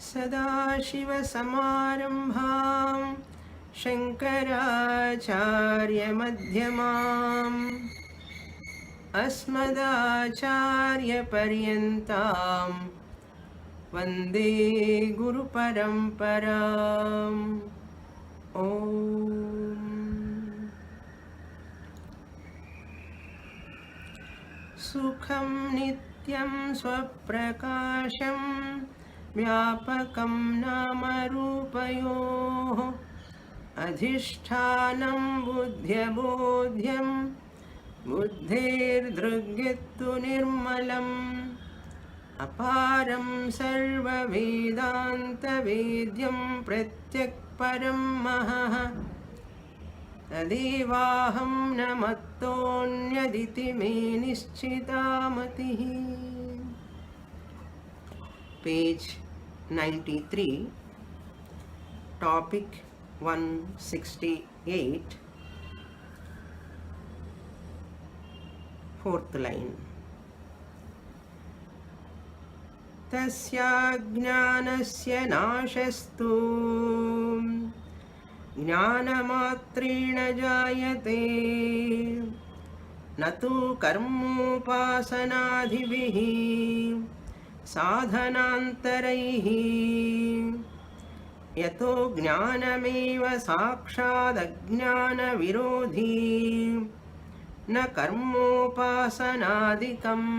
सदाशिवसमारम्भां शङ्कराचार्यमध्यमाम् अस्मदाचार्यपर्यन्तां वन्दे गुरुपरम्पराम्। ॐ सुखं नित्यं स्वप्रकाशं व्यापकं नामरूपयोः अधिष्ठानं बुद्ध्यबोध्यं बुद्धेर्दृग्यत्तु निर्मलम् अपारं सर्ववेदान्तवेद्यं प्रत्यक्परं महः तदेवाहं न मत्तोऽन्यदिति मे निश्चिता मतिः। Page 93, topic 168, fourth line. तस्याज्ञानस्य नाशस्तु ज्ञानमात्रेण जायते न तु कर्मोपासनादिभिः साधनान्तरैः यतो ज्ञानमेव साक्षादज्ञानविरोधी न कर्मोपासनादिकम्।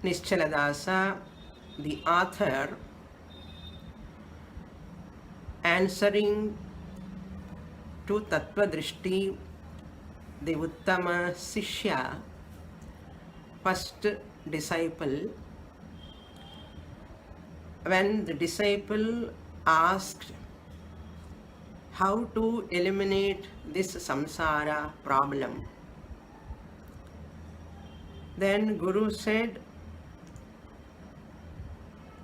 Nischalādasa, the author, answering to Tattvadrishti, the Uttama Sishya, first disciple, when the disciple asked how to eliminate this samsara problem, then Guru said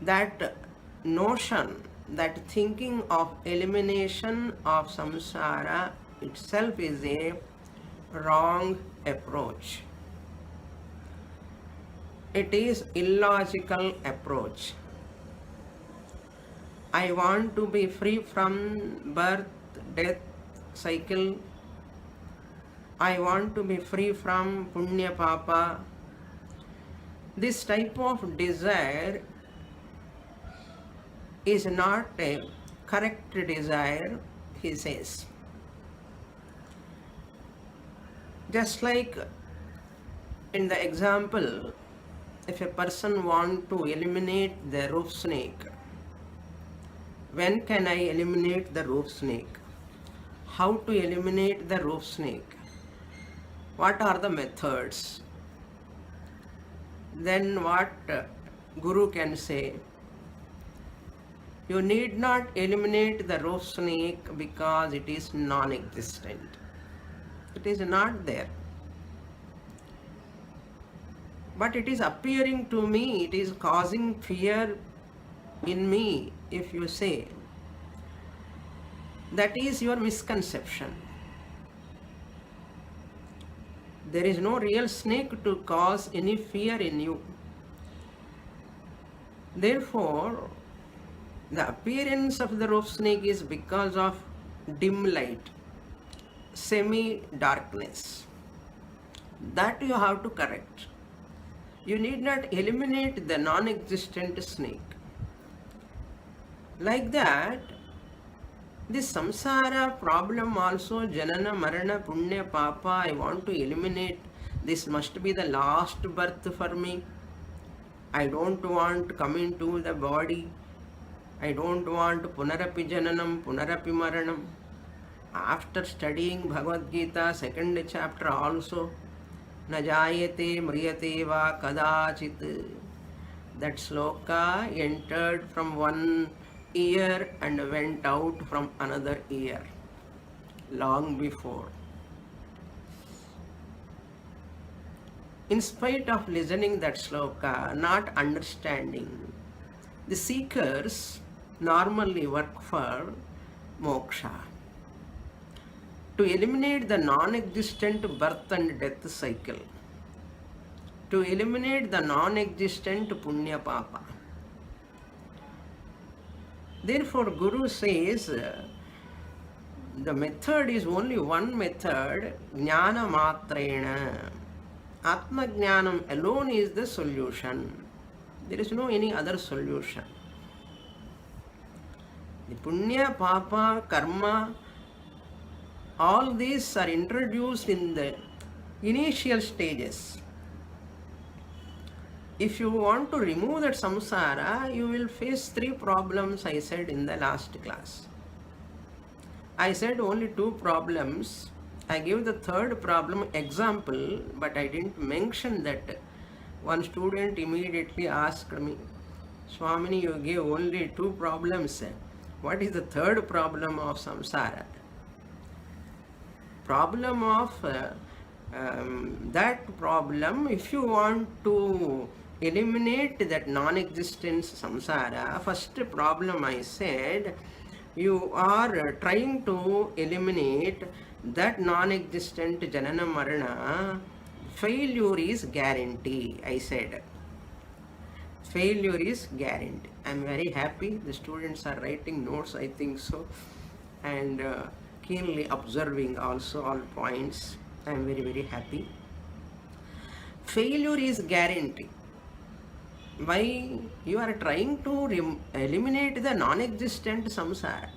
that notion, that thinking of elimination of samsara itself is a wrong approach. It is illogical approach. I want to be free from birth, death cycle. I want to be free from punya papa. This type of desire is not a correct desire, he says. Just like in the example, if a person wants to eliminate the roof snake, when can I eliminate the roof snake? How to eliminate the roof snake? What are the methods? Then what Guru can say? You need not eliminate the roof snake because it is non-existent. It is not there. But it is appearing to me, it is causing fear in me, if you say. That is your misconception. There is no real snake to cause any fear in you. Therefore, the appearance of the roof snake is because of dim light, semi-darkness. That you have to correct. You need not eliminate the non-existent snake. Like that, this samsara problem also, janana, marana, punya, papa, I want to eliminate. This must be the last birth for me. I don't want to come into the body. I don't want punarapi jananam, punarapi maranam. After studying Bhagavadgītā, second chapter also, na jayate mriyate va kadachit. That sloka entered from one ear and went out from another ear long before. In spite of listening that sloka, not understanding, the seekers normally work for moksha, to eliminate the non-existent birth and death cycle, to to eliminate the non-existent punya papa. Therefore, Guru says the method is only one method, Jnana Matrena. Atma Jnanam alone is the solution. There is no any other solution. The punya, papa, karma, all these are introduced in the initial stages. If you want to remove that samsara, you will face 3 problems, I said in the last class. I said only 2 problems. I gave the third problem example, but I didn't mention that. One student immediately asked me, Swamini, you gave only 2 problems. What is the third problem of samsara? Problem of that problem, if you want to eliminate that non-existence samsara, first problem I said, you are trying to eliminate that non-existent janana marana, failure is guarantee, I said. Failure is guarantee. I am very happy. The students are writing notes, I think so, and keenly observing also all points. I am very, very happy. Failure is guarantee. Why? You are trying to eliminate the non-existent samsara.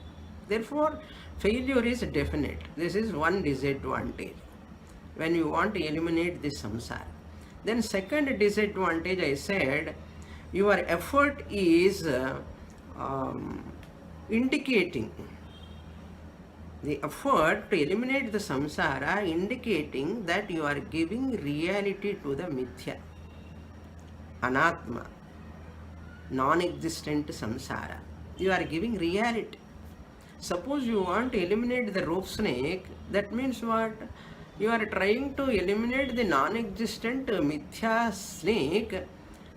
Therefore, failure is definite. This is one disadvantage when you want to eliminate this samsara. Then second disadvantage, I said, your effort is indicating the effort to eliminate the samsara, indicating that you are giving reality to the mithya, anatma, non-existent samsara. You are giving reality. Suppose you want to eliminate the rope snake, that means what? You are trying to eliminate the non-existent mithya snake.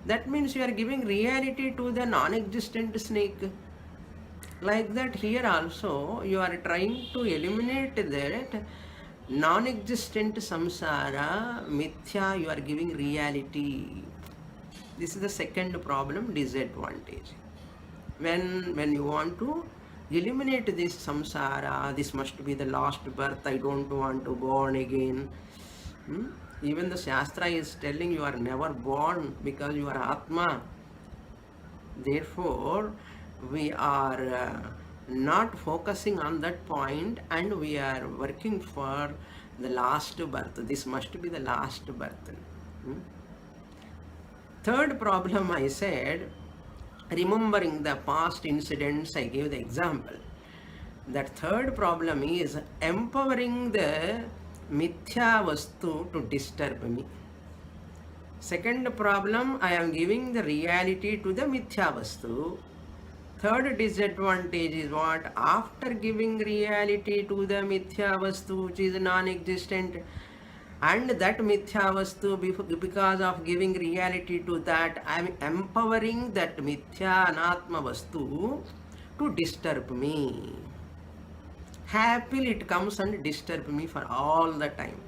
That means you are giving reality to the non-existent snake. Like that here also, you are trying to eliminate that non-existent samsara, mithya, you are giving reality. This is the second problem, disadvantage. When you want to eliminate this samsara, this must be the last birth, I don't want to born again. Even the Shastra is telling you are never born because you are Atma. Therefore, we are not focusing on that point and we are working for the last birth. This must be the last birth. Third problem, I said, remembering the past incidents, I gave the example. That third problem is empowering the mithya vastu to disturb me. Second problem, I am giving the reality to the mithya vastu. Third disadvantage is what? After giving reality to the mithya vastu, which is non-existent, and that mithya vastu, because of giving reality to that, I am empowering that mithya anatma vastu to disturb me. Happily it comes and disturb me for all the time,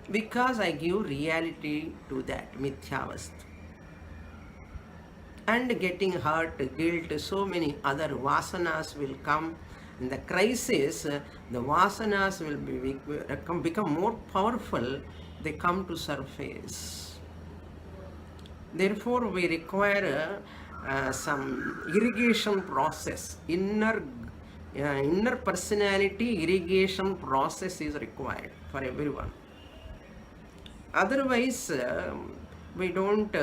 because I give reality to that mithya vastu. And getting hurt, guilt, so many other vasanas will come. In the crisis, the vasanas will become more powerful, they come to surface. Therefore, we require some irrigation process, inner personality irrigation process is required for everyone. Otherwise, we don't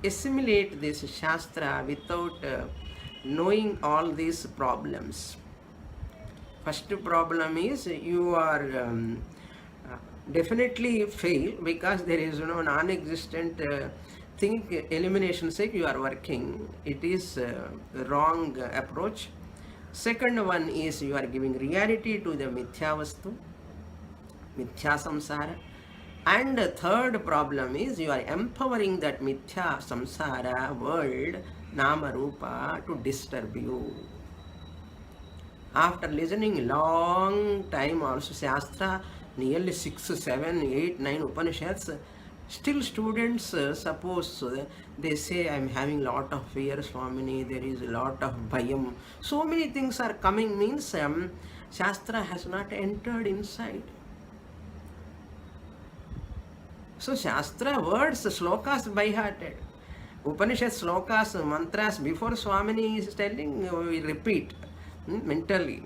assimilate this Shastra without knowing all these problems. First problem is you are definitely fail because there is no non-existent thing elimination sake you are working. It is wrong approach. Second one is you are giving reality to the mithya vastu, mithya samsara. And the third problem is you are empowering that mithya samsara world, nama rupa, to disturb you. After listening long time also Shastra, nearly 6, 7, 8, 9 Upanishads, Still students suppose they say, I am having lot of fear, Swamini, there is a lot of bhayam. So many things are coming means Shastra has not entered inside. So Shastra words, slokas by hearted. Upanishads, slokas, mantras before Swamini is telling, we repeat mentally.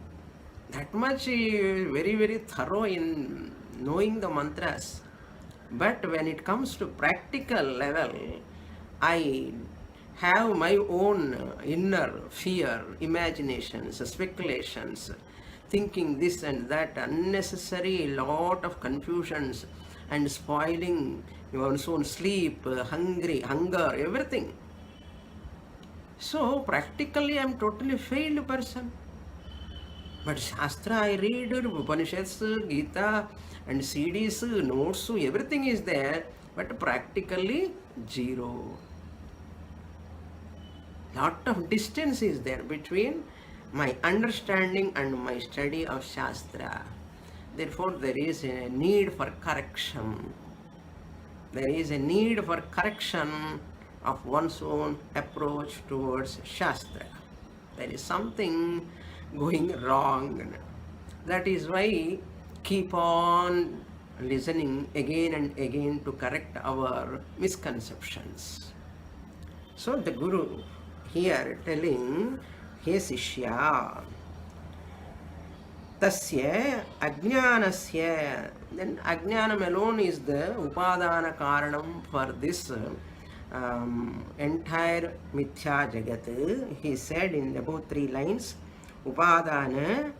That much very, very thorough in knowing the mantras. But when it comes to practical level, I have my own inner fear, imaginations, speculations, thinking this and that, unnecessary lot of confusions and spoiling your own sleep, hunger, everything. So practically I am totally failed person. But Shastra I read, Upanishads, Gita and CDs, notes, everything is there, but practically zero. Lot of distance is there between my understanding and my study of Shastra. Therefore, there is a need for correction. There is a need for correction of one's own approach towards Shastra. There is something going wrong. That is why keep on listening again and again to correct our misconceptions. So the Guru here telling, He Sishya, Tasya Ajnanasya, then Ajnanam alone is the Upadana Karanam for this entire Mithya Jagat. He said in about 3 lines, Upadana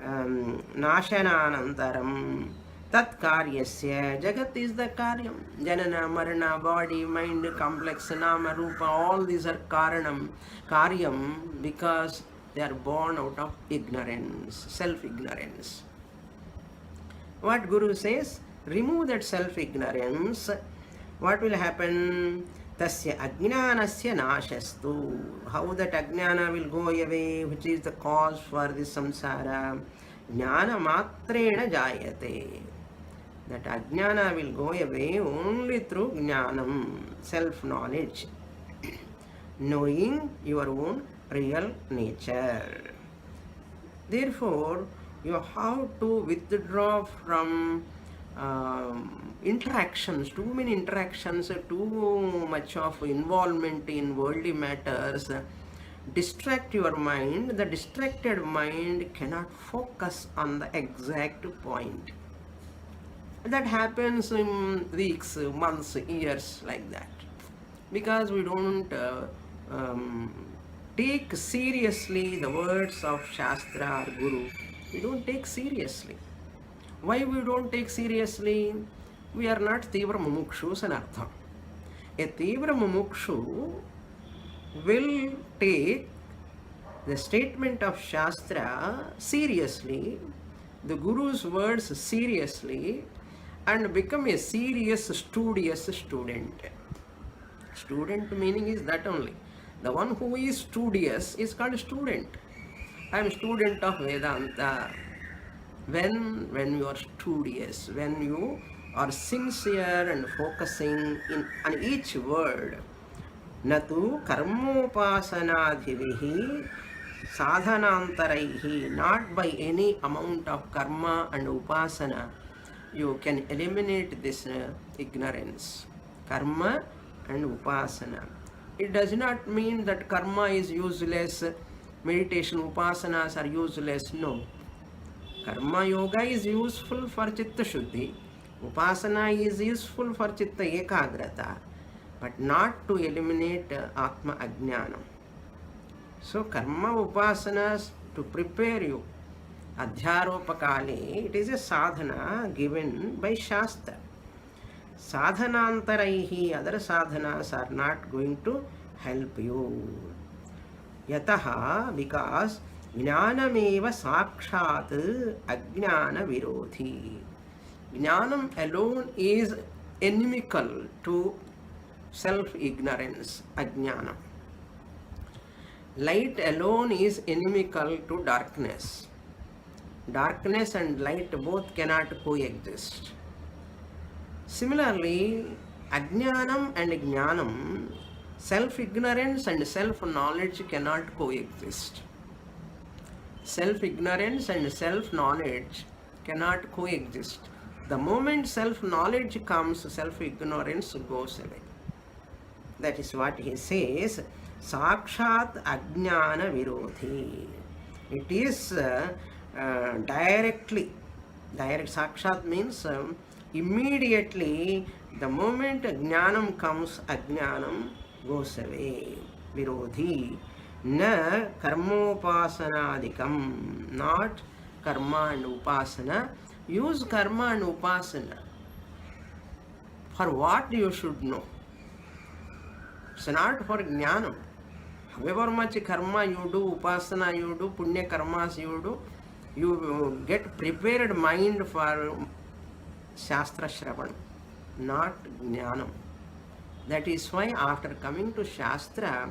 Nashananantaram Tat Karyasya. Jagat is the Karyam. Janana, Marana, body, mind, complex, Nama, Rupa, all these are Karanam, Karyam, because they are born out of ignorance, self-ignorance. What Guru says? Remove that self-ignorance. What will happen? Tasya ajnanasya nashastu. How that ajnana will go away, which is the cause for this samsara? Jnana matrena jayate. That ajnana will go away only through jnanam, self-knowledge, knowing your own real nature. Therefore, you have to withdraw from interactions, too many interactions, too much of involvement in worldly matters. Distract your mind. The distracted mind cannot focus on the exact point. That happens in weeks, months, years, like that. Because we don't take seriously the words of Shastra or Guru. We don't take seriously. Why we don't take seriously? We are not Tivra Mumukshus and Artham. A Tivra Mumukshu will take the statement of Shastra seriously, the Guru's words seriously, and become a serious, studious student. Student meaning is that only. The one who is studious is called student. I am student of Vedānta. When you are studious, when you are sincere and focusing on each word, natu karmopasanadhivihi sadhanantaraihi, not by any amount of karma and upasana, you can eliminate this ignorance. Karma and upasana. It does not mean that karma is useless, meditation, upasanas are useless. No. Karma yoga is useful for chitta shuddhi. Upasana is useful for chitta ekagrata, but not to eliminate atma ajnana. So karma upasanas to prepare you. Adhyaropakale, it is a sadhana given by Shastra. Sadhanantaraihi, other sadhanas are not going to help you. Yataha, because jnanameva sakshat ajnana virodhi. Jnanam alone is inimical to self-ignorance, ajnana. Light alone is inimical to darkness. Darkness and light both cannot coexist. Similarly, Ajnanam and Jnanam, self-ignorance and self-knowledge cannot coexist. Self-ignorance and self-knowledge cannot coexist. The moment self-knowledge comes, self-ignorance goes away. That is what he says, Sakshat Ajnana Virodhi. It is direct. Sakshat means immediately, the moment Jnanam comes, Ajnanam goes away. Virodhi. Na karmopasanadikam. Not karma and upasana. Use karma and upasana for what you should know. It's not for jnanam. However much karma you do, upasana you do, punya karmas you do, you get prepared mind for shastra shravanam, not jnanam. That is why after coming to shastra,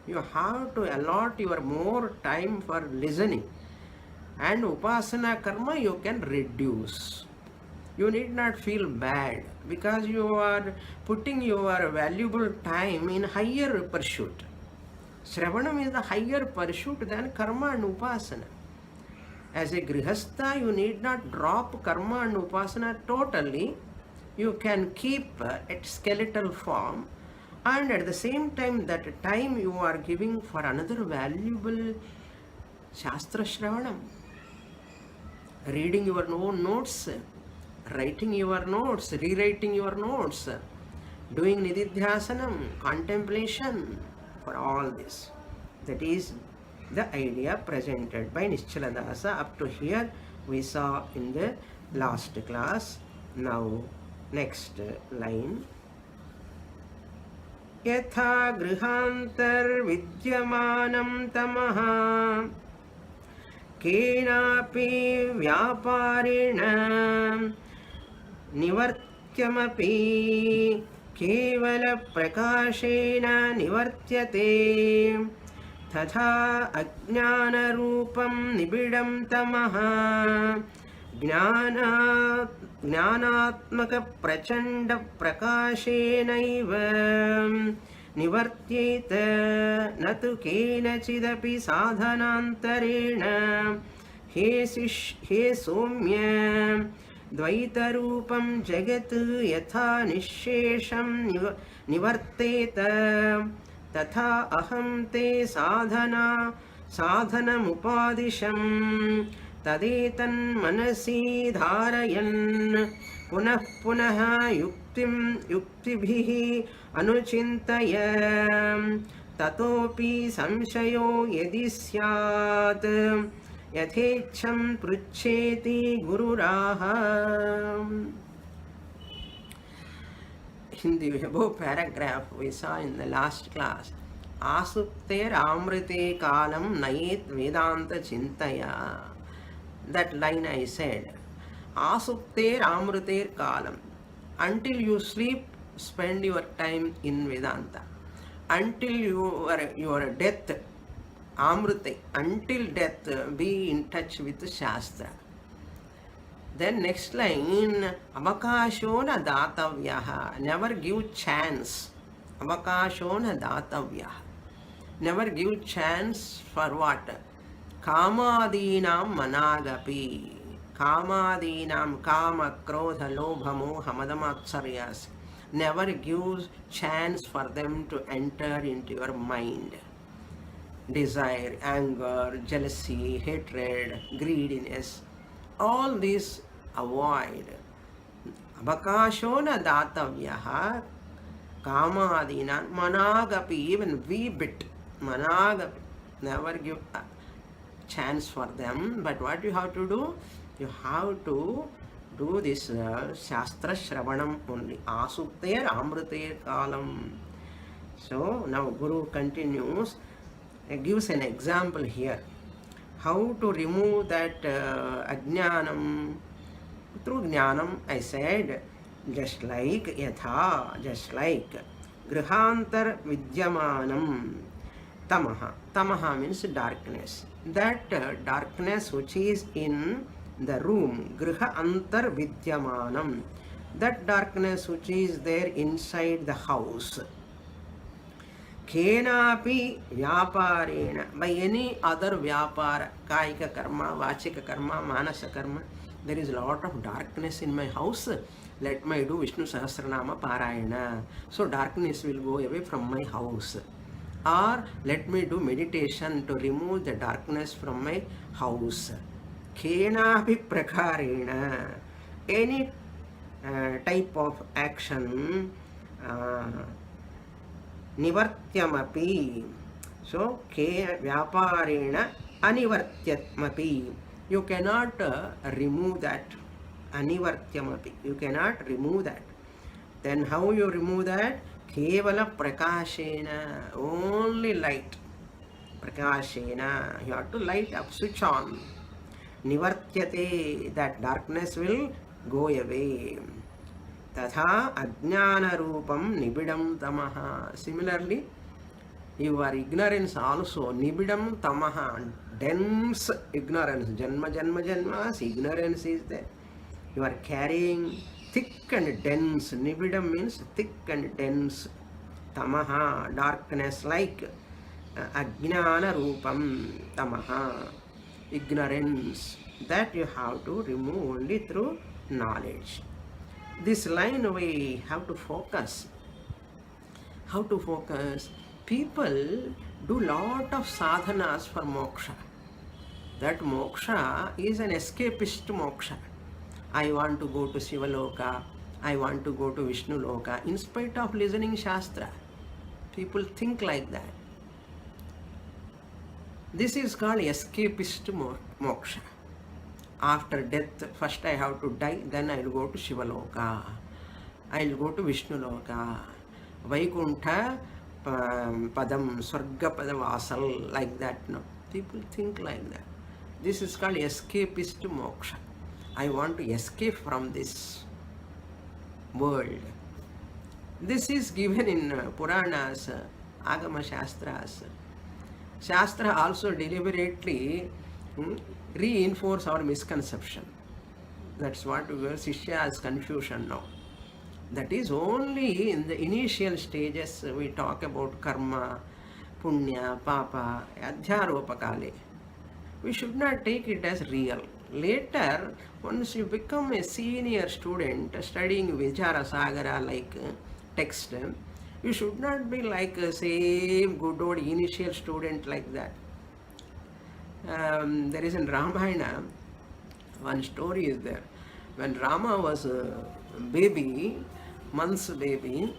you have to allot your more time for listening. And upasana karma you can reduce. You need not feel bad because you are putting your valuable time in higher pursuit. Shravanam is the higher pursuit than karma and upasana. As a grihastha, you need not drop karma and upasana totally. You can keep at skeletal form, and at the same time, that time you are giving for another valuable shastra shravanam. Reading your own notes, writing your notes, rewriting your notes, doing nididhyasanam, contemplation, for all this. That is the idea presented by Nischala. Up to here we saw in the last class. Now next line. Yatha grihantar vidyamanam tamaha केनापि व्यापारेण निवर्त्यमपि केवलप्रकाशेन निवर्त्यते तथा अज्ञानरूपं निबिडं तमः ज्ञानात्मकप्रचण्डप्रकाशेनैव निवर्त्येत न तु केनचिदपि साधनान्तरेण हे सौम्य द्वैतरूपं जगत् यथा निःशेषं निवर्तेत तथा अहं ते साधनमुपादिशं तदेतन्मनसि धारयन् पुनः पुनः युक्तिभिः अनुचिन्तय ततोपि संशयो यदि स्यात् यथेच्छं पृच्छेति गुरुराः. In the above paragraph we saw in the last class, Asupter Amrite Kalam Nayet Vedānta Chintaya. That line I said, Asupter Amrite Kalam. Until you sleep, spend your time in Vedanta. Until your death, Amrite, until death, be in touch with Shastra. Then next line, Avakashona Datavyaha. Never give chance. Avakashona Datavyaha. Never give chance for what? Kamadinam managapi. Kamadinam kama, krodha, lobha, moha, madama, ācaryas. Never give chance for them to enter into your mind. Desire, anger, jealousy, hatred, greediness, all these avoid. Abakashona datavyaha kamadina managapi, even wee bit, managapi. Never give a chance for them. But what you have to do? You have to do this Shastra Shravanam only. Asukter Amriter Kalam. So now Guru continues, gives an example here. How to remove that Ajnanam? Through Jnanam, I said, just like Yatha, just like Grihantar Vidyamanam Tamaha. Tamaha means darkness. That darkness which is in the room, Griha Antar Vidyamanam, that darkness which is there inside the house, kenapi vyaparena, by any other vyapara, kaika karma, vachika karma, manasa karma, there is a lot of darkness in my house, let me do Vishnu Sahasranama Parayana, so darkness will go away from my house. Or let me do meditation to remove the darkness from my house. Kenapi prakarena, any type of action, nivartyamapi, so vyaparena anivartyamapi, you cannot remove that. Anivartyamapi, you cannot remove that. Then how you remove that? Kevala prakashena, only light. Prakashena, you have to light up, switch on. Nivartyate, that darkness will go away. Tatha ajnana rupam nibidam tamaha. Similarly, your ignorance also, nibidam tamaha, dense ignorance, janmas, ignorance is there. You are carrying thick and dense, nibidam means thick and dense, tamaha, darkness like ajnana rupam, tamaha, ignorance, that you have to remove only through knowledge. This line we have to focus. How to focus? People do lot of sadhanas for moksha. That moksha is an escapist moksha. I want to go to Sivaloka, I want to go to Vishnu Loka, in spite of listening Shastra. People think like that. This is called escapist moksha. After death, first I have to die, then I will go to Shivaloka, I will go to Vishnu Loka, Vaikuntha Padam, Swarga Padavasal, like that. No, people think like that. This is called escapist moksha. I want to escape from this world. This is given in Puranas, Agama Shastras. Shastra also deliberately reinforce our misconception. That's what Shishya's confusion now. That is only in the initial stages we talk about karma, punya, papa, adhyaropakale. We should not take it as real. Later, once you become a senior student studying Vicharasagara like text, you should not be like a same good old initial student like that. There is in Ramayana, one story is there. When Rama was a baby, months baby,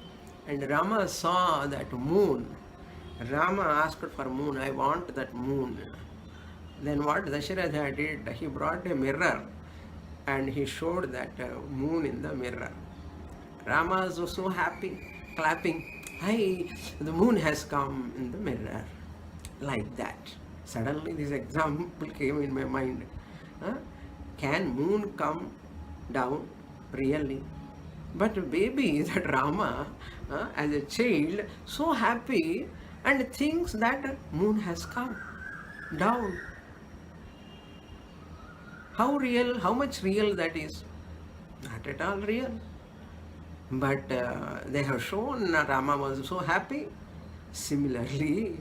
and Rama saw that moon, Rama asked for moon, I want that moon. Then what Dasharatha did, he brought a mirror and he showed that moon in the mirror. Rama was so happy, clapping, hey, the moon has come in the mirror. Like that. Suddenly this example came in my mind. Can moon come down really? But baby, that Rama, as a child, so happy and thinks that moon has come down. How real, how much real that is? Not at all real. But they have shown Rama was so happy. Similarly,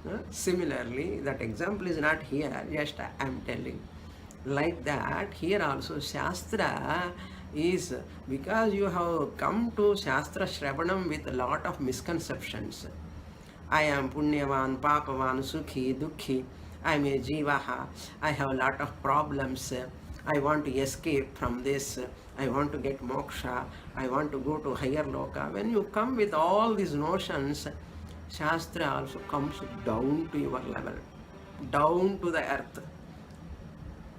that example is not here, just I am telling. Like that, here also Shastra is, because you have come to Shastra Shravanam with a lot of misconceptions. I am Punyavan, Papavan, Sukhi, Dukhi, I am a Jivaha, I have a lot of problems, I want to escape from this, I want to get moksha, I want to go to higher loka. When you come with all these notions, Shastra also comes down to your level, down to the earth.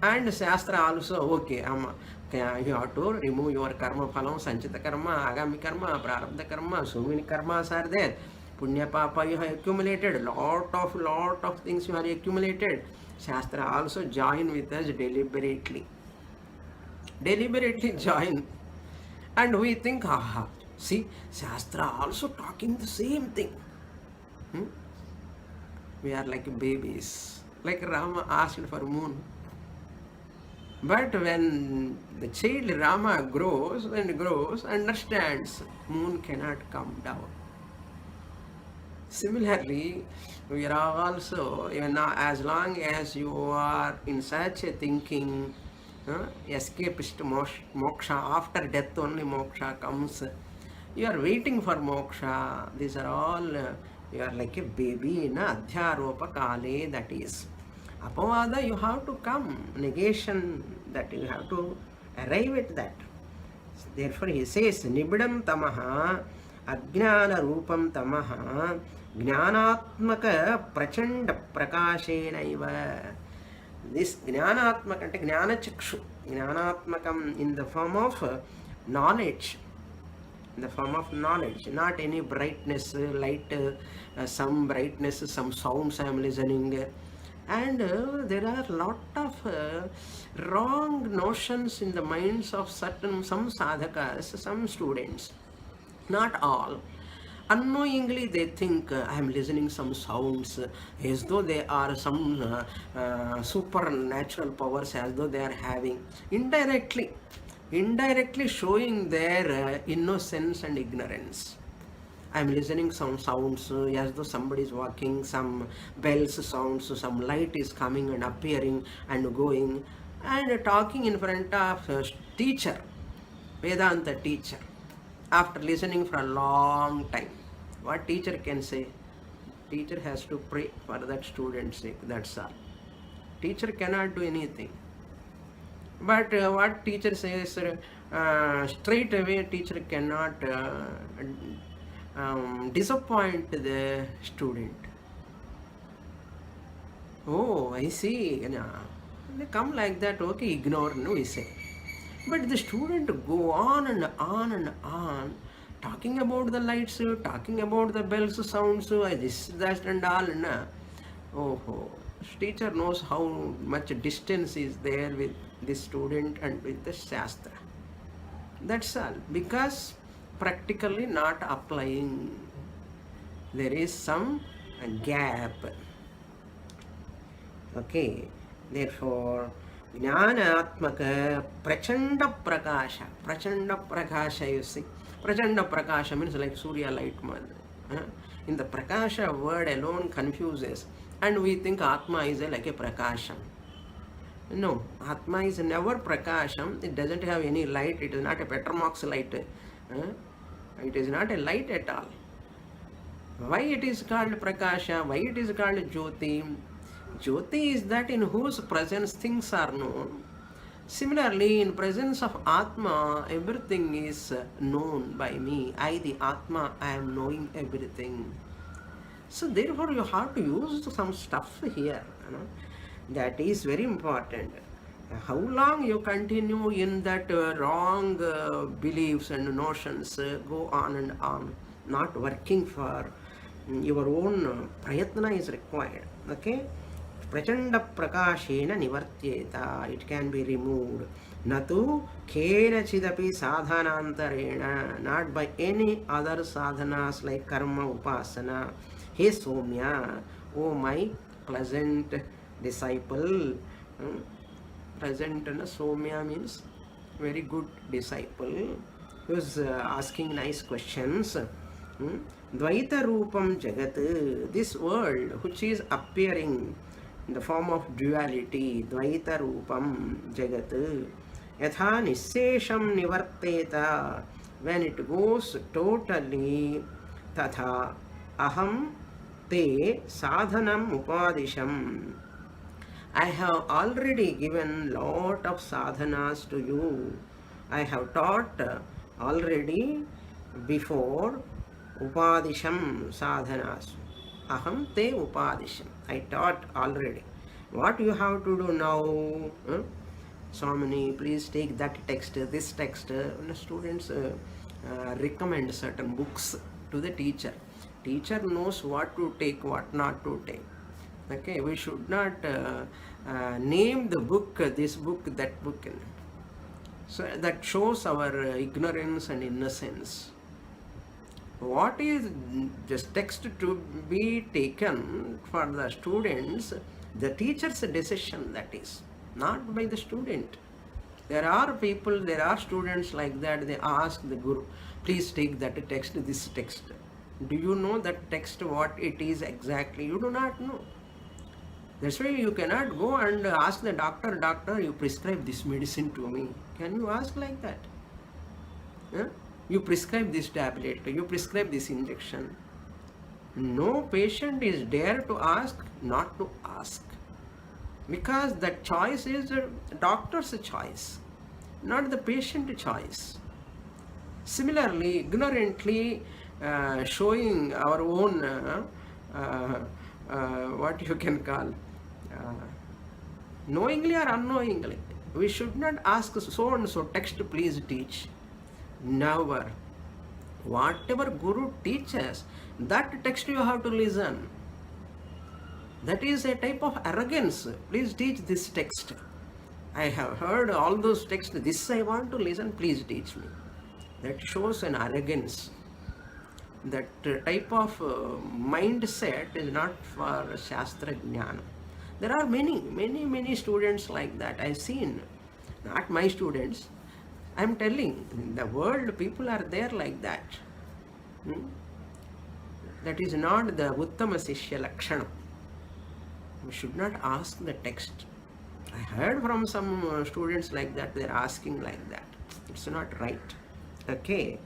And Shastra also, okay, you have to remove your karma phalam, sanchita karma, agami karma, prarabdha karma, so many karmas are there. Punya papa you have accumulated, lot of things you have accumulated. Shastra also join with us deliberately join. And we think, see, Shastra also talking the same thing. We are like babies. Like Rama asked for moon. But when the child Rama grows and grows, understands, moon cannot come down. Similarly, we are also, even now, as long as you are in such a thinking, escapist moksha, after death only moksha comes, you are waiting for moksha. These are all, you are like a baby in a adhyaropa kale, that is. Apavada, you have to come. Negation, that you have to arrive at that. Therefore, he says, Nibidam tamaha, ajnana rupam tamaha, jnanatmaka prachanda prakashenaiva. This jnanatmaka, jnana chakshu, jnanatmakam in the form of knowledge. In the form of knowledge, not any brightness, light, some brightness, some sounds I am listening. And there are a lot of wrong notions in the minds of some sadhakas, some students, not all. Unknowingly they think I am listening some sounds as though they are some supernatural powers, as though they are having. Indirectly showing their innocence and ignorance. I am listening some sounds as though somebody is walking, some bells sounds, some light is coming and appearing and going, and talking in front of a teacher, Vedānta teacher, after listening for a long time. What teacher can say? Teacher has to pray for that student's sake, that's all. Teacher cannot do anything. But what teacher says, straight away teacher cannot disappoint the student. Oh, I see. They come like that, okay, ignore, no, we say. But the student go on and on and on, talking about the lights, talking about the bells sounds, this, that and all. Oh, teacher knows how much distance is there with this student and with the Shastra. That's all. Because practically not applying. There is some gap. Okay. Therefore, Jnanatmaka Prachanda Prakasha. Prachanda Prakasha, you see. Prachanda Prakasha means like Surya light. In the Prakasha word alone confuses. And we think Atma is like a Prakasham. No, Atma is never Prakasham. It doesn't have any light. It is not a Petromox light. It is not a light at all. Why it is called Prakasha? Why it is called Jyoti? Jyoti is that in whose presence things are known. Similarly, in presence of Atma, everything is known by me. I, the Atma, I am knowing everything. So therefore, you have to use some stuff here. That is very important. How long you continue in that wrong beliefs and notions, go on and on, not working for your own prayatna is required. Okay? Prachanda prakashena nivartyeta. It can be removed. Natu kena chidapi sadhanantarena. Not by any other sadhanas like karma upasana. He Somya, oh my pleasant disciple. Present and Somya means very good disciple who is asking nice questions. Dvaita Rupam Jagat, this world which is appearing in the form of duality, Dvaita Rupam Jagat, Yatha Nissesham Nivarteta, when it goes totally, Tatha Aham Te Sadhanam Upadisham. I have already given lot of sadhanas to you. I have taught already before upadisham sadhanas. Aham te upadisham. I taught already. What you have to do now? Swamini, please take that text, this text. The students recommend certain books to the teacher. Teacher knows what to take, what not to take. Okay, we should not name the book, this book, that book. So that shows our ignorance and innocence. What is this text to be taken for the students? The teacher's decision, that is, not by the student. There are people, there are students like that, they ask the Guru, please take that text, this text. Do you know that text, what it is exactly? You do not know. That's why you cannot go and ask the doctor, doctor, you prescribe this medicine to me. Can you ask like that? You prescribe this tablet, you prescribe this injection. No patient is dare to ask not to ask. Because that choice is the doctor's choice, not the patient choice. Similarly, ignorantly showing our own, what you can call, knowingly or unknowingly, we should not ask so and so text, please teach. Never. Whatever Guru teaches, that text you have to listen. That is a type of arrogance. Please teach this text. I have heard all those texts. This I want to listen. Please teach me. That shows an arrogance. That type of mindset is not for Shastra-Jnana. There are many students like that. I've seen. Not my students. I'm telling, in the world people are there like that. That is not the Uttama Sishya Lakshana. We should not ask the text. I heard from some students like that, they're asking like that. It's not right. Okay.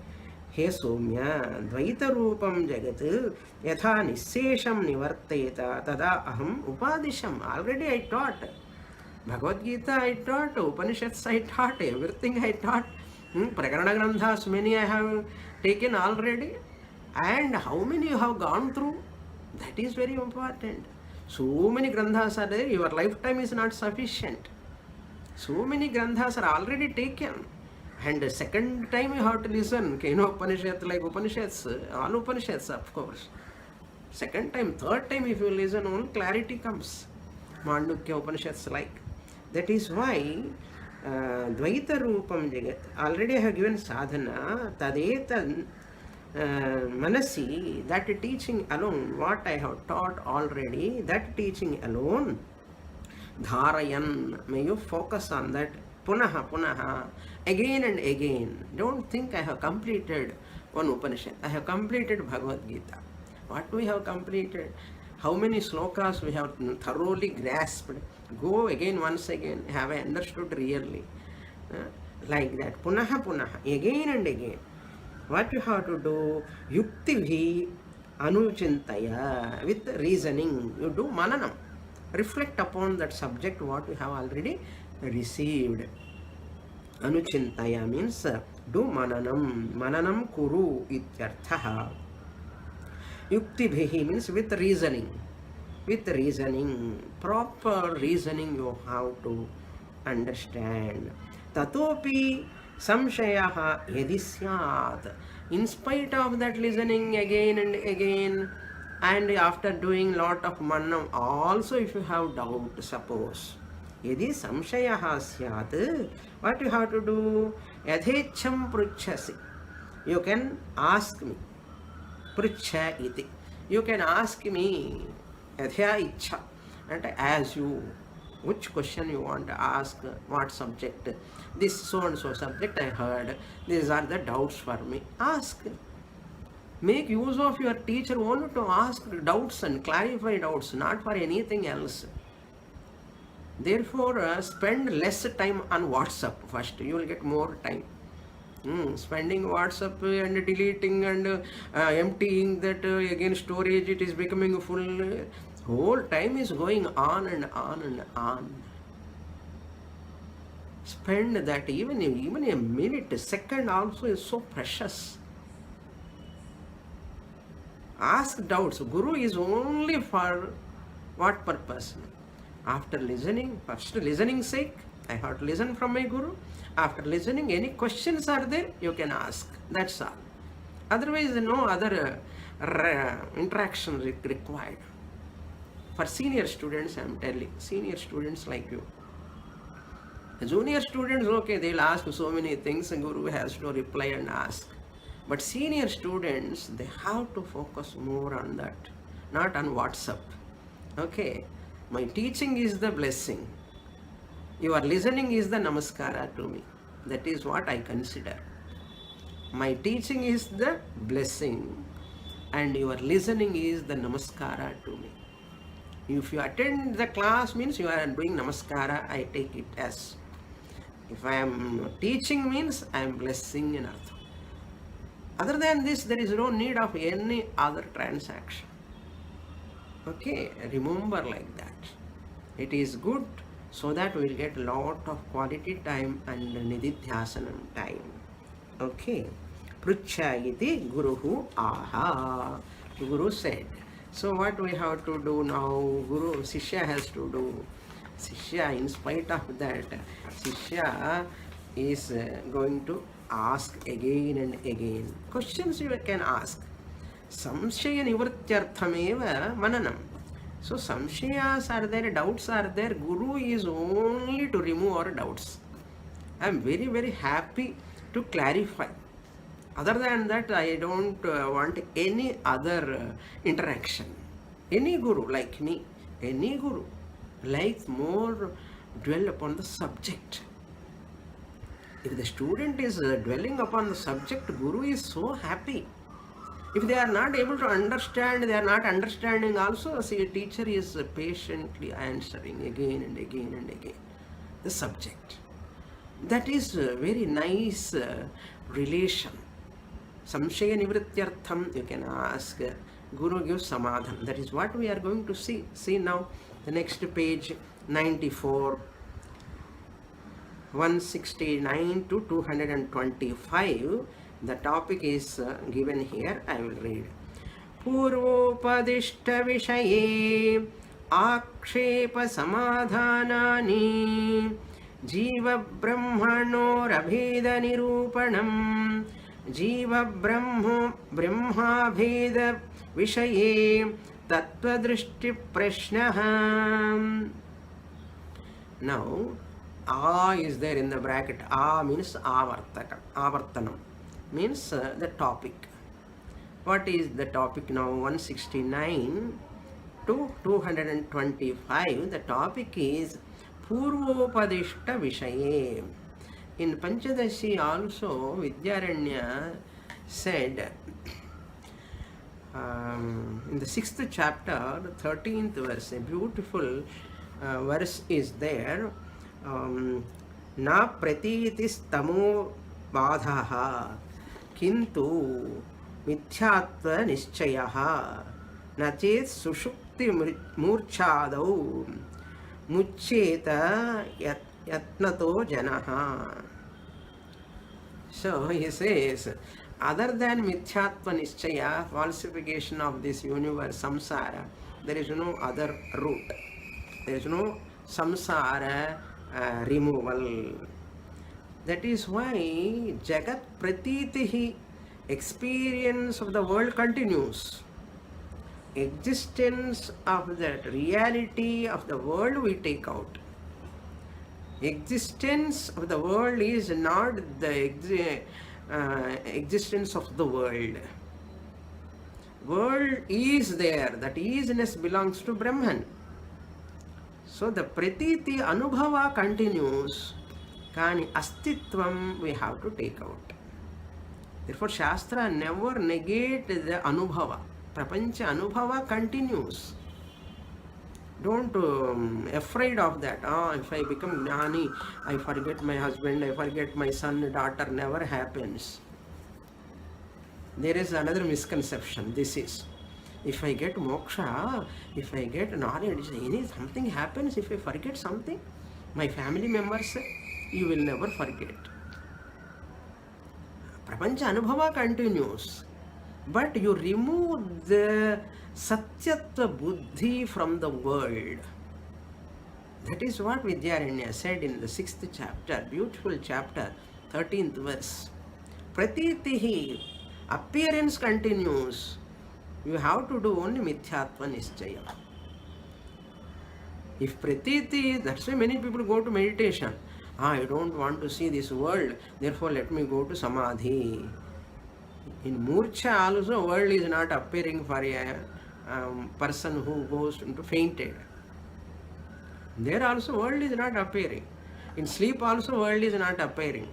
He Somya, Dvaita Rupam Jagat, Yatha Nissesham Nivarteta, Tada Aham Upadisham. Already I taught. Bhagavadgītā I taught, Upaniṣads I taught, everything I taught. Prakaraṇa-granthas, many I have taken already. And how many you have gone through? That is very important. So many granthas are there, your lifetime is not sufficient. So many granthas are already taken. And the second time you have to listen, Upanishad, like Upanishads, all Upanishads of course. Second time, third time if you listen, only clarity comes. Mandukya Upanishads like. That is why Dvaita Rupam Jagat, already I have given sadhana, Tadeta Manasi, that teaching alone, what I have taught already, that teaching alone, Dharayan, may you focus on that, Punaha, again and again. Don't think I have completed one Upanishad. I have completed Bhagavadgītā. What we have completed? How many slokas we have thoroughly grasped? Go again, once again, have I understood really? Like that, Punaha, again and again. What you have to do? Yuktivi anuchintaya, with reasoning. You do mananam. Reflect upon that subject what you have already received. Anuchintaya means do mananam. Mananam kuru ityarthaha. Yuktibihi means with reasoning. With reasoning. Proper reasoning you have to understand. Tatopi samshayaha yadisyat. In spite of that listening again and again, and after doing lot of manam, also if you have doubt, suppose, yadi samshayaha syat, what you have to do? Yadhecham pruchhasi. You can ask me. Pruchha iti. You can ask me. Yadhya ichha. And as you, which question you want to ask, what subject, this so and so subject I heard, these are the doubts for me. Ask. Make use of your teacher only to ask doubts and clarify doubts, not for anything else. Therefore, spend less time on WhatsApp first. You will get more time. Spending WhatsApp and deleting and emptying that again storage, it is becoming full. Whole time is going on and on and on. Spend that even a minute, a second also is so precious. Ask doubts. Guru is only for what purpose? After listening, first listening sake, I have to listen from my Guru. After listening, any questions are there, you can ask. That's all. Otherwise, no other interaction required. For senior students, I am telling, senior students like you. Junior students, okay, they will ask so many things and Guru has to reply and ask. But senior students, they have to focus more on that, not on WhatsApp. Okay, my teaching is the blessing. Your listening is the namaskara to me. That is what I consider. My teaching is the blessing, and your listening is the namaskara to me. If you attend the class, means you are doing namaskara, I take it as. If I am teaching, means I am blessing in artha. Other than this, there is no need of any other transaction. Okay, remember like that. It is good so that we will get a lot of quality time and nididhyasanam time. Okay. Pruchayiti guruhu aha. Guru said. So what we have to do now? Guru, Sishya has to do. Sishya, in spite of that, Sishya is going to ask again and again. Questions you can ask. Samshaya nivrityarthameva mananam. So samshayas are there, doubts are there. Guru is only to remove our doubts. I am very, very happy to clarify. Other than that, I don't want any other interaction. Any guru like me, any guru likes more dwell upon the subject. If the student is dwelling upon the subject, guru is so happy. If they are not able to understand, they are not understanding also, see, a teacher is patiently answering again and again and again the subject. That is a very nice relation. Samshaya nivrityartham, you can ask. Guru gives samadhan. That is what we are going to see. See now, the next page, 94, 169 to 225. The topic is given here. I will read. Purvopadishta vishaye akshepa samadhanani jiva brahmanor-abheda nirupanam jiva brahma bheda vishaye tattva drishti prashnaha. Now, A is there in the bracket. A means avartanam. Means the topic. What is the topic now? 169 to 225. The topic is Purvopadishta Vishaye. In Panchadashi also, Vidyaranya said in the 6th chapter, the 13th verse, a beautiful verse is there. Na pratitis tamo badhaha kintu mithyatva nischayah na chet sushukti murchadau muccheta yatnato janaha. So he says, other than mithyatva nischaya, falsification of this universe, samsara, there is no other route. There is no samsara removal. That is why Jagat Pratitihi, experience of the world continues. Existence of that reality of the world we take out. Existence of the world is not the existence of the world. World is there. That isness belongs to Brahman. So the pratiti anubhava continues, kani astitvam we have to take out. Therefore Shastra never negate the anubhava. Prapancha anubhava continues. Don't afraid of that. If I become jnani, I forget my husband, I forget my son, daughter. Never happens. There is another misconception. This is, if I get moksha, if I get knowledge, something happens if I forget something. My family members say, you will never forget. Prapancha anubhava continues. But you remove the satyatva buddhi from the world. That is what Vidyaranya said in the 6th chapter, beautiful chapter, 13th verse. Pratitihi, appearance continues. You have to do only mithyatva nischaya. If pratiti, that's why many people go to meditation. I don't want to see this world, therefore let me go to samadhi. In murcha also, world is not appearing for a person who goes into fainted. There also world is not appearing. In sleep also world is not appearing.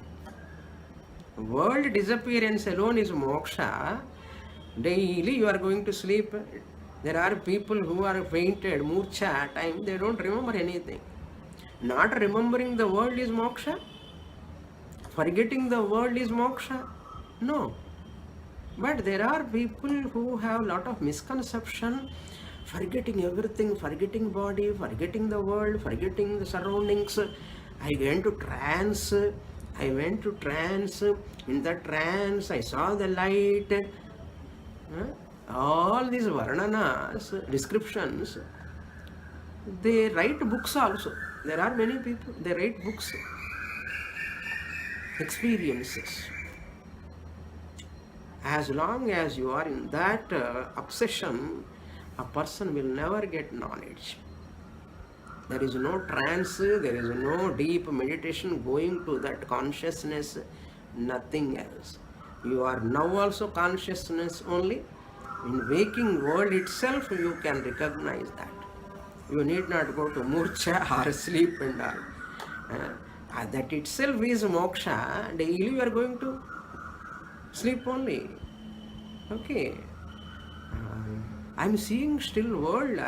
World disappearance alone is moksha. Daily you are going to sleep. There are people who are fainted, murcha time, they don't remember anything. Not remembering the world is moksha? Forgetting the world is moksha? No. But there are people who have lot of misconception, forgetting everything, forgetting body, forgetting the world, forgetting the surroundings. I went to trance. In the trance I saw the light. All these varnanas, descriptions, they write books also. There are many people, they write books, experiences. As long as you are in that obsession, a person will never get knowledge. There is no trance, there is no deep meditation going to that consciousness, nothing else. You are now also consciousness only. In waking world itself, you can recognize that. You need not go to murcha or sleep and all. That itself is moksha. Daily you are going to sleep only. Okay. I am seeing still world.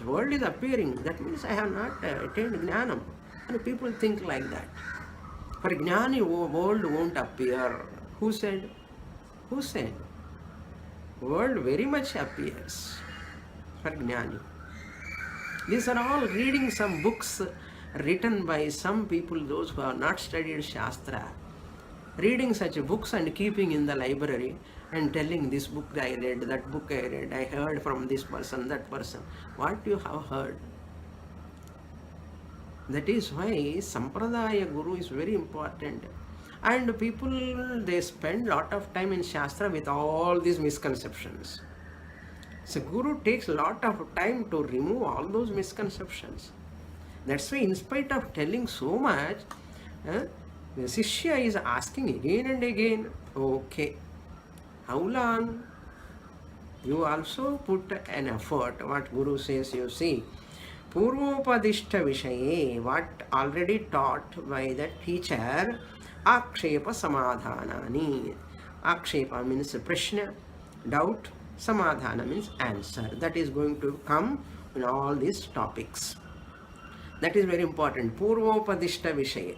World is appearing. That means I have not attained jnana. And people think like that. For jnani, world won't appear. Who said? Who said? World very much appears for jnani. These are all reading some books written by some people, those who have not studied Shastra. Reading such books and keeping in the library and telling this book I read, that book I read, I heard from this person, that person. What you have heard? That is why Sampradaya Guru is very important. And people, they spend lot of time in Shastra with all these misconceptions. So Guru takes a lot of time to remove all those misconceptions. That's why in spite of telling so much, the Sishya is asking again and again, okay, how long? You also put an effort. What Guru says, you see, Purvopadishta Vishaye, what already taught by the teacher, Akshepa Samadhanani. Akshepa means prashna, doubt, Samadhana means answer. That is going to come in all these topics. That is very important. Purvopadishta Vishaya.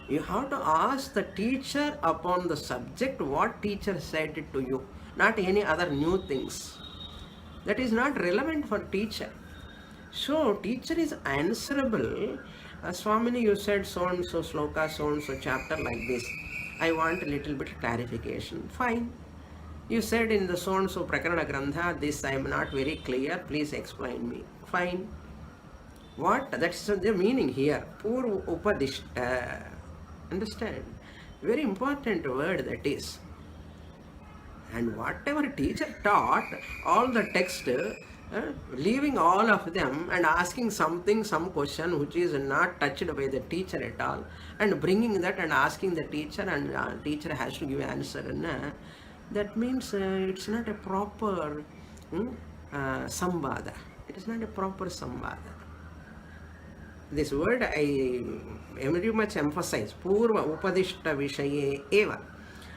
You have to ask the teacher upon the subject what teacher said it to you, not any other new things. That is not relevant for teacher. So teacher is answerable. Swamini, you said so and so sloka, so and so chapter like this. I want a little bit clarification. Fine. You said in the so and so Prakaraṇa-grantha, this I am not very clear. Please explain me. Fine. What? That's the meaning here. Purva Upadishta. Understand? Very important word that is. And whatever teacher taught, all the text, leaving all of them and asking something, some question which is not touched by the teacher at all, and bringing that and asking the teacher, and teacher has to give answer. That means it's not a proper samvada. It is not a proper samvada. This word I very much emphasize. Purva upadishta vishaye eva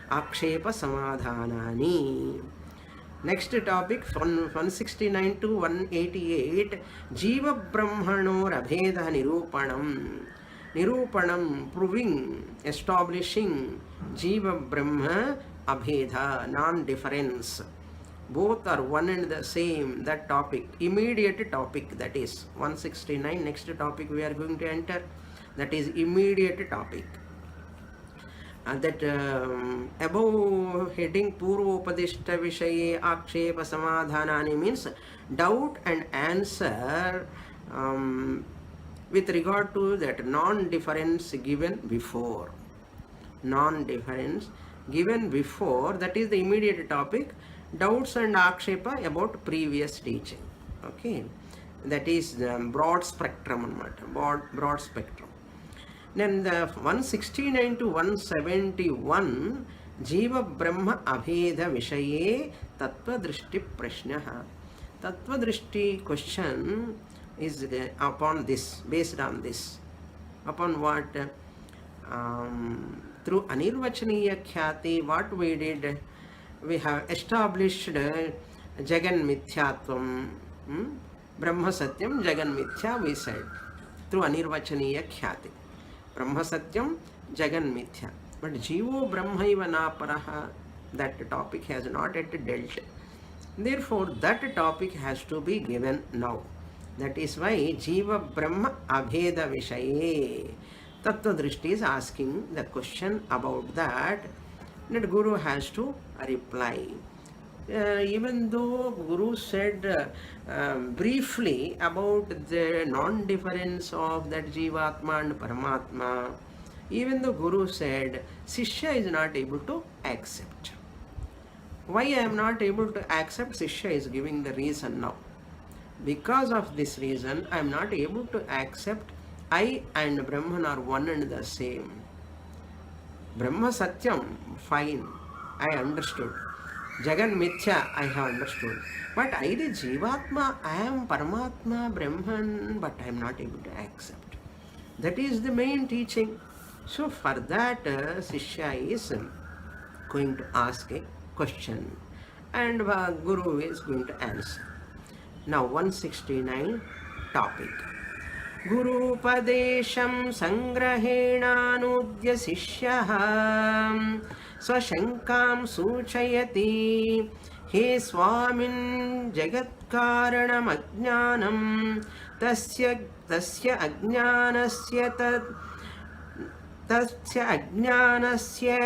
akshepa samadhanani. Next topic from 169 to 188. Jiva brahmanor abheda nirupanam. Nirupanam, proving, establishing Jiva Brahma abheda, non-difference. Both are one and the same. That topic, immediate topic, that is 169. Next topic we are going to enter, that is immediate topic. That above heading Purvopadishta Vishaye Akshepa Samadhanani means doubt and answer with regard to that non-difference given before. Non-difference given before, that is the immediate topic. Doubts and akshepa about previous teaching. Okay, that is the broad spectrum. Broad spectrum. Then the 169 to 171, Jiva Brahma Abheda Vishaye Tattva Drishti Prashnaha. Tattva Drishti question is upon this, based on this. Upon what? through Anirvachaniya Khyati, what we did, we have established Jagan Mithyatvam, Brahma Satyam, Jagan Mithya, we said, through Anirvachaniya Khyati. Brahma Satyam, Jagan Mithya. But Jivo Brahmaiva na paraha, that topic has not yet dealt. Therefore, that topic has to be given now. That is why Jiva Brahma Abheda Vishaye. Tattva Drishti is asking the question about that. That Guru has to reply. Even though Guru said briefly about the non-difference of that Jivatma and Paramatma, even though Guru said, Sishya is not able to accept. Why I am not able to accept? Sishya is giving the reason now. Because of this reason, I am not able to accept I and Brahman are one and the same. Brahma Satyam, fine, I understood. Jagan Mithya, I have understood. But I the Jivatma, I am Paramatma, Brahman, but I am not able to accept. That is the main teaching. So for that, Sishya is going to ask a question and Guru is going to answer. Now 169 topic. Guru Padesham Sangrahenanudya Sishyaha Swashankam Suchayati He Swamin Jagatkaranam Ajnanam Tasya Ajnanasya Tasya Ajnanasya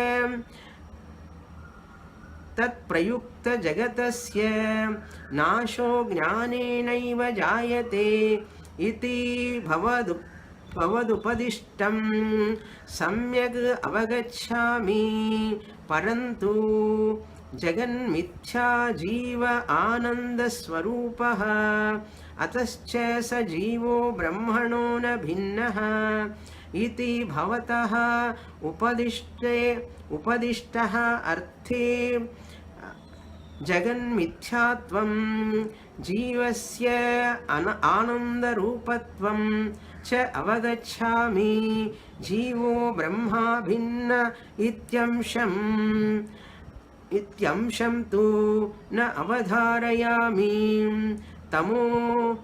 Tat Prayukta Jagatasya Nasho Jnanenaiva Jayate Iti Bhavadupadishtam Samyak Avagacchami Parantu Jagan Mithya Jiva Ananda Swarupaha Atascha Sa Jivo Brahmano Na Bhinnaha Iti Bhavataha Upadishtaha Arthe Jagan Mithyatvam Jivasya Ananda Rupatvam Cha Avagacchami Jivo Brahma Bhinna Ityamsham tu na avadharayami Tamo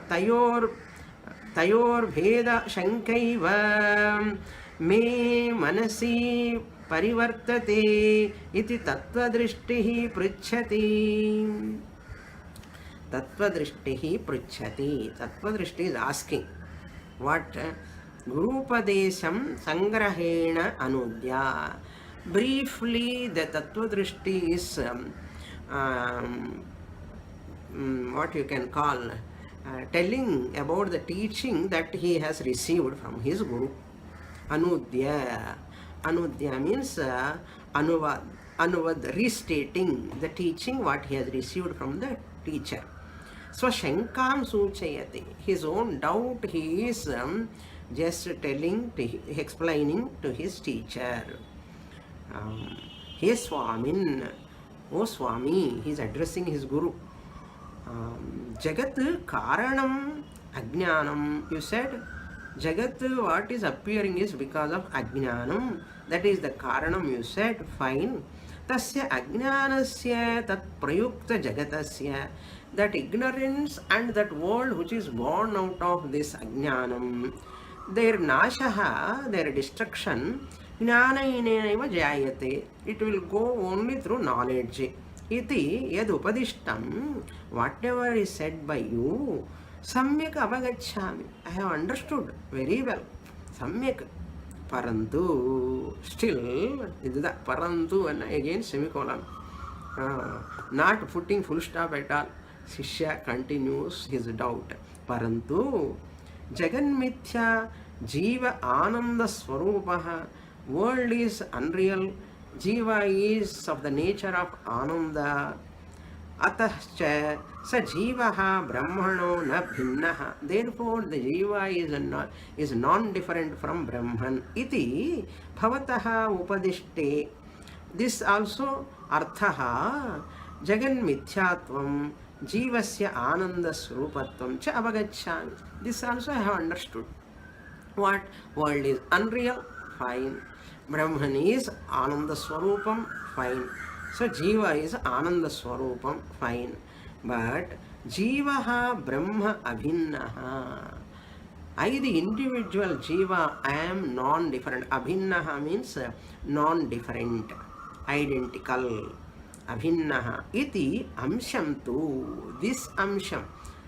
Tayor Veda Shankaiva Me Manasi Parivartate iti tattva drishtihi pruchhati. Tattva drishtihi pruchhati. Tattva drishti is asking what? Guru Padesham Sangrahena Anudya. Briefly, the tattva drishti is what you can call telling about the teaching that he has received from his Guru. Anudya. Anudya means anuvad, restating the teaching what he has received from the teacher. Swashankam Suchayati. His own doubt he is just explaining to his teacher. He Swamin, O Swami, he is addressing his Guru. Jagat Karanam Ajnanam, you said. Jagat, what is appearing is because of Ajnanam. That is the Karanam, you said. Fine. Tasya Ajnanasya Tat Prayukta Jagatasya. That ignorance and that world which is born out of this Ajnanam, their Nashaha, their destruction, Jnanaineva Jayate. It will go only through knowledge. Iti Yad Upadishtam. Whatever is said by you, Samyak Avagacchami. I have understood very well. Samyak. Parantu. Still, Parantu and again semicolon. Not putting full stop at all. Shishya continues his doubt. Parantu. Jagan Mithya Jiva Ananda Swarupaha. World is unreal. Jiva is of the nature of Ananda. Atahcha sa jivaha brahmano na bhinnaha. Therefore, the jiva is non-different from Brahman. Iti bhavataha upadishte. This also arthaha jagan mithyatvam jivasya ananda srupatvam cha avagacchami. This also I have understood. What? World is unreal? Fine. Brahman is Ananda Swarupam? Fine. So Jiva is Ananda Swarupam? Fine. But Jivaha Brahma Abhinnaha. I, the individual Jiva, I am non-different. Abhinnaha means non-different, identical. Abhinnaha iti amsham tu. This amsham,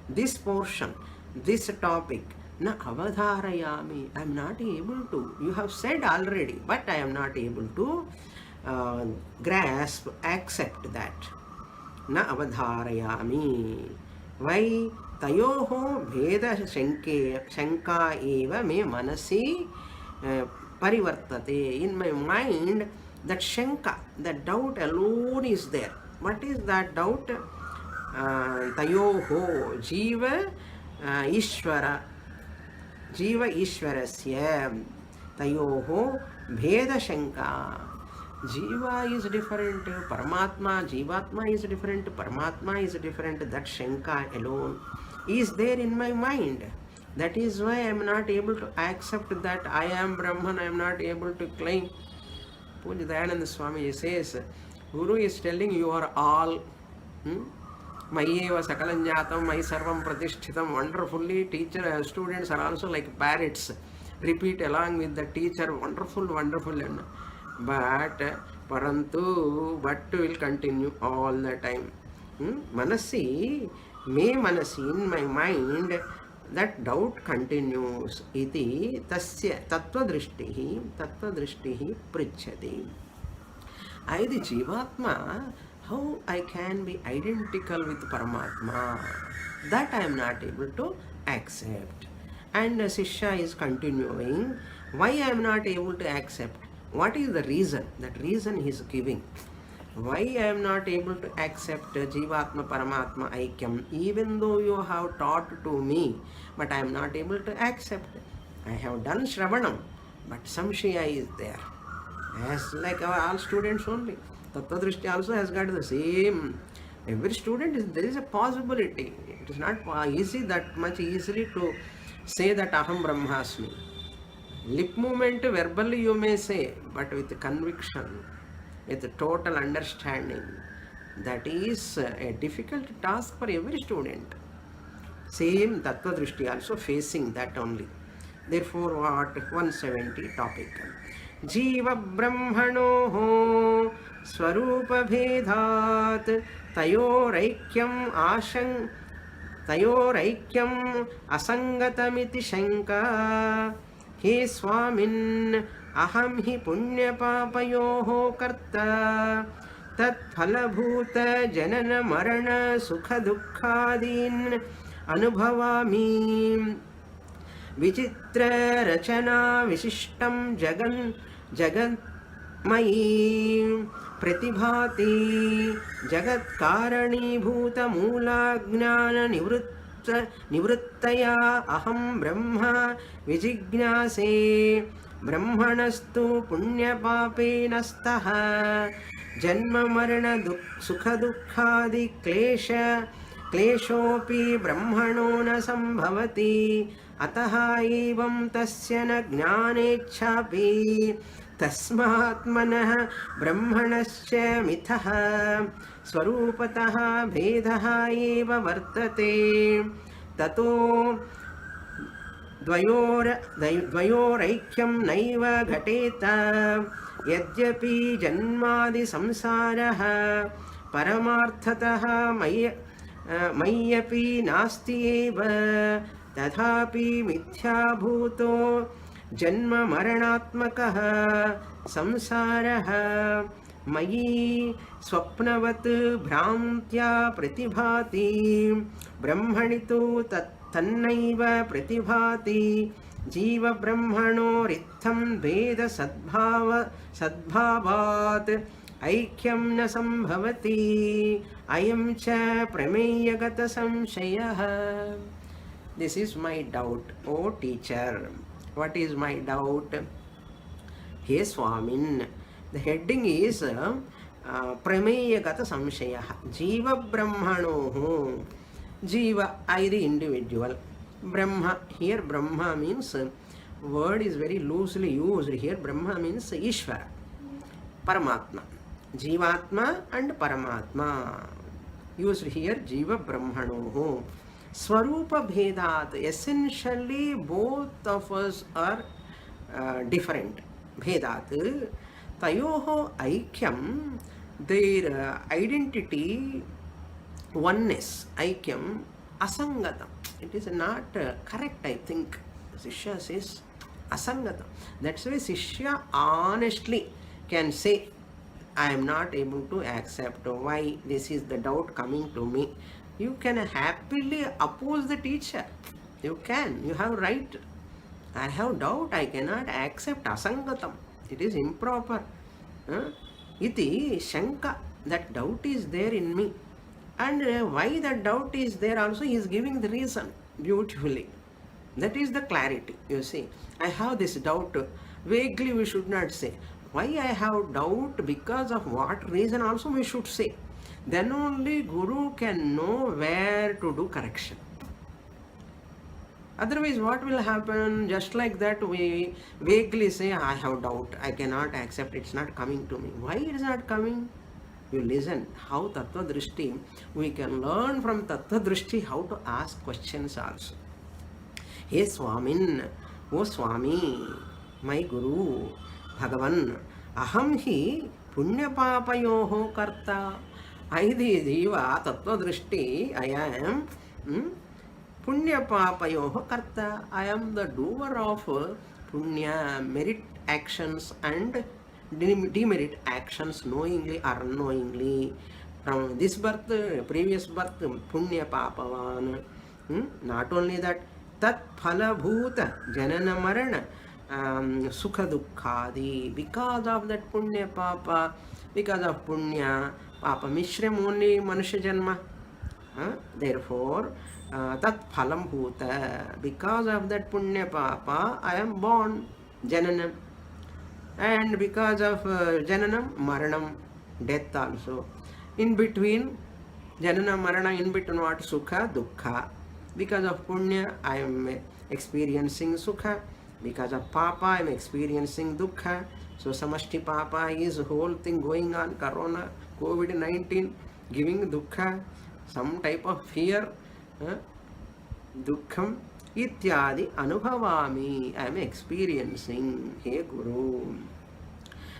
this portion, this topic, na avadharayami. I am not able to. You have said already, but I am not able to grasp, accept that. Na avadharayami. Why? Tayoho bheda shanka eva me manasi parivartate. In my mind, that shanka, that doubt alone is there. What is that doubt? Tayoho jiva ishvara. Jiva ishvarasya. Tayoho bheda shanka. Jiva is different, Paramatma, Jivatma is different, Paramatma is different. That shanka alone is there in my mind. That is why I am not able to accept that I am Brahman. I am not able to claim. Pujya Dayānanda Swami says, Guru is telling you are all. Mayeva Sakalanjatam, Mai Sarvam Pratishthitam. Wonderfully, teacher, students are also like parrots. Repeat along with the teacher, wonderful, wonderful. But Parantu, but will continue all the time. Manasi, me manasi, in my mind, that doubt continues. Iti tasya tattva drishtihi pritchati. I, the Jivatma, how I can be identical with Paramatma? That I am not able to accept. And Sishya is continuing. Why I am not able to accept? What is the reason? That reason he is giving. Why I am not able to accept Jivatma Paramatma Aikyam, even though you have taught to me, but I am not able to accept. I have done Shravanam, but Samshaya is there. As like all students only. Tattva Drishti also has got the same. Every student, there is a possibility. It is not easy, that much easily to say that Aham Brahmasmi. Lip movement, verbally you may say, but with conviction, with total understanding. That is a difficult task for every student. Same Tattva Drishti also facing that only. Therefore, what? 170 topic. Jiva Brahmano Swarupa Vedāt Tayoraikyam Asangatamiti Shanka. He Swāmin aham hi punya papayoho karta tat phalabhuta janana marana sukha dukkhadin anubhavami vichitra rachana visishtam jagatmayi pratibhati jagat karani bhuta moola gnana nivruttaya aham brahma vijignyase brahmanastu punya papenastah janma marana sukha dukkhadi kleshopi brahmano na sambhavati ataha evam tasya na jnanechapi tasmatmanah brahmanasya mithah swarupatah bhedah eva vartate tato द्वयोरैक्यं नैव घटेत यद्यपि जन्मादि संसारः परमार्थतः मय्यपि नास्ति एव तथापि मिथ्याभूतो जन्म मरणात्मकः संसारः मयि स्वप्नवत् भ्रान्त्या प्रतिभाति ब्रह्मणि तु तन्नैव प्रतिभाति जीव ब्रह्मणोरित्थं भेद सद्भावात् ऐक्यं न संभवति अयं च प्रमेयगत संशयः. This is my doubt, O teacher. What is my doubt? Hey Swāmin. The heading is Prameyagata Samshaya. Jiva Brahmano. Jiva, I the individual. Brahma, here Brahma means word is very loosely used here. Brahma means Ishvara, Paramatma, Jivatma and Paramatma. Used here Jiva Brahmanoho. Swarupa Bhedat. Essentially, both of us are different. Bhedat. Tayoho Aikyam. Their identity, oneness, Aikyam, Asangatam. It is not correct, I think. Sishya says Asangatam. That's why Sishya honestly can say, I am not able to accept. Why? This is the doubt coming to me. You can happily oppose the teacher. You can. You have right. I have doubt. I cannot accept. Asangatam. It is improper. Iti Shanka. That doubt is there in me. And why that doubt is there also, he is giving the reason beautifully. That is the clarity, you see. I have this doubt. Vaguely we should not say. Why I have doubt, because of what reason also we should say. Then only Guru can know where to do correction. Otherwise what will happen? Just like that we vaguely say, I have doubt, I cannot accept, it's not coming to me. Why it is not coming? You listen how Tattva Drishti, we can learn from Tattva Drishti how to ask questions also. Hey Swamin, O Swami, my Guru, Bhagavan, Aham hi Punya Papayoho Karta. I the Jiva Tattva Drishti, I am Punya Papayoho Karta. I am the doer of Punya, merit actions and demerit actions, knowingly or unknowingly. From this birth, previous birth, Punya Papavan. Not only that, Tat Phala Bhuta, Janana Marana, Sukha Dukkhadi. Because of that Punya Papa, because of Punya Papa Mishram only Manusha Janma. Therefore, Tat Phalam Bhuta. Because of that Punya Papa, I am born, Jananam. And because of Jananam, Maranam, death also. In between, Janana, Marana, in between what? Sukha, Dukkha. Because of Punya, I am experiencing Sukha. Because of Papa, I am experiencing Dukkha. So Samashti Papa is the whole thing going on, Corona, COVID-19, giving Dukkha, some type of fear, Dukkham, Ityadi Anubhavami, I am experiencing, Hey Guru.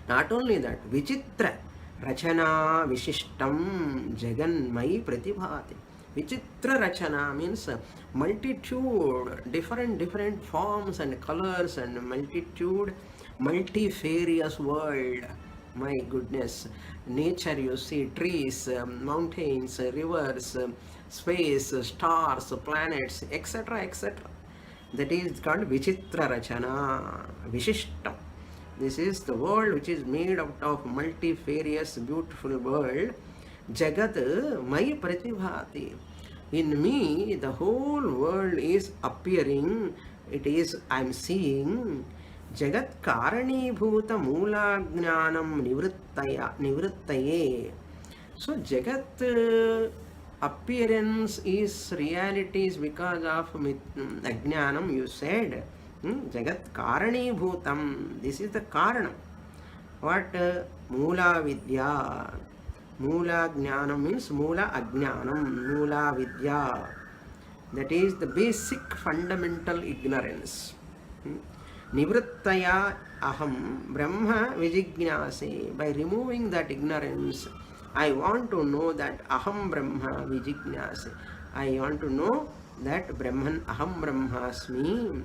Not only that, Vichitra, Rachana Vishishtam Jaganmai Pratibhati. Vichitra Rachana means multitude, different forms and colors and multitude, multifarious world. My goodness, nature, you see trees, mountains, rivers, space, stars, planets, etc. That is called Vichitra Rachana, Vishishtam. This is the world which is made out of multifarious, beautiful world. Jagat Mai Pratibhati. In me, the whole world is appearing. It is, I am seeing. Jagat Karani Bhuta Moola Jnanam Nivrittaye. So Jagat appearance is realities because of Ajnanam, you said. Jagat Karani Bhutam. This is the Karanam. What? Moola Vidya. Moola Jnanam means Moola Ajnanam. Moola Vidya. That is the basic fundamental ignorance. Nivrittaya aham brahma vijijnase. By removing that ignorance, I want to know that aham brahma vijijnase. I want to know that Brahman, aham brahmasmi.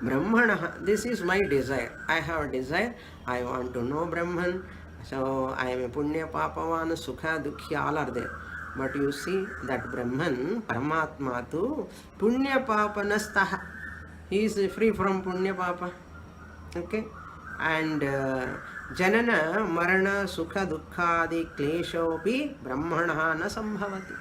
Brahmana, this is my desire. I have a desire. I want to know Brahman. So I am a Punya Papavan, Sukha, Dukkha, all are there. But you see that Brahman, Paramatma tu Punya Papanastaha. He is free from Punya Papa. Okay? And Janana, Marana, Sukha, Dukkha, Adi, Kleshopi, Brahmana na sambhavati.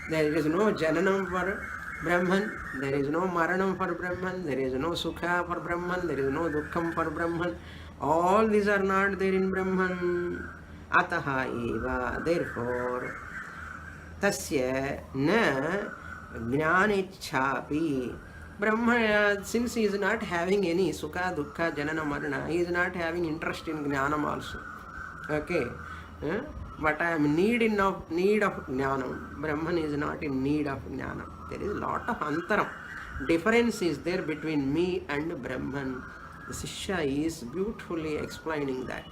There is no Jananam for Brahman, there is no Maranam for Brahman, there is no Sukha for Brahman, there is no Dukkham for Brahman. All these are not there in Brahman. Ataha eva. Therefore, Tasya na Jnanichhapi. Brahma, since he is not having any sukha, dukkha, janana, marana, he is not having interest in jnanam also. Okay. But I am in need of jnanam. Brahman is not in need of jnanam. There is a lot of antaram. Difference is there between me and Brahman. The Shishya is beautifully explaining that.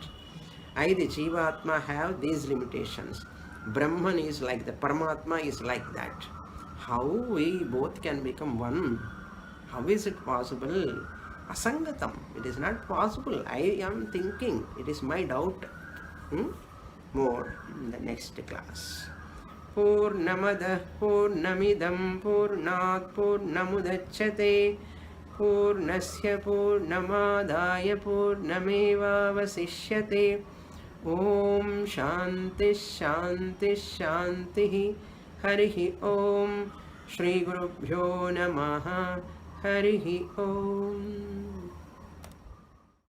I, the Jivatma, have these limitations. Brahman is like the Paramatma is like that. How we both can become one? How is it possible? Asangatam. It is not possible. I am thinking. It is my doubt. More in the next class. Purnamada Purnamidam Purnat Purnamudachyate Purnasya Purnamadaya Purnamevavasishyate. Om Shanti Shanti Shanti. Harihi Om. Shri Gurubhyo Namaha. Harihi Om.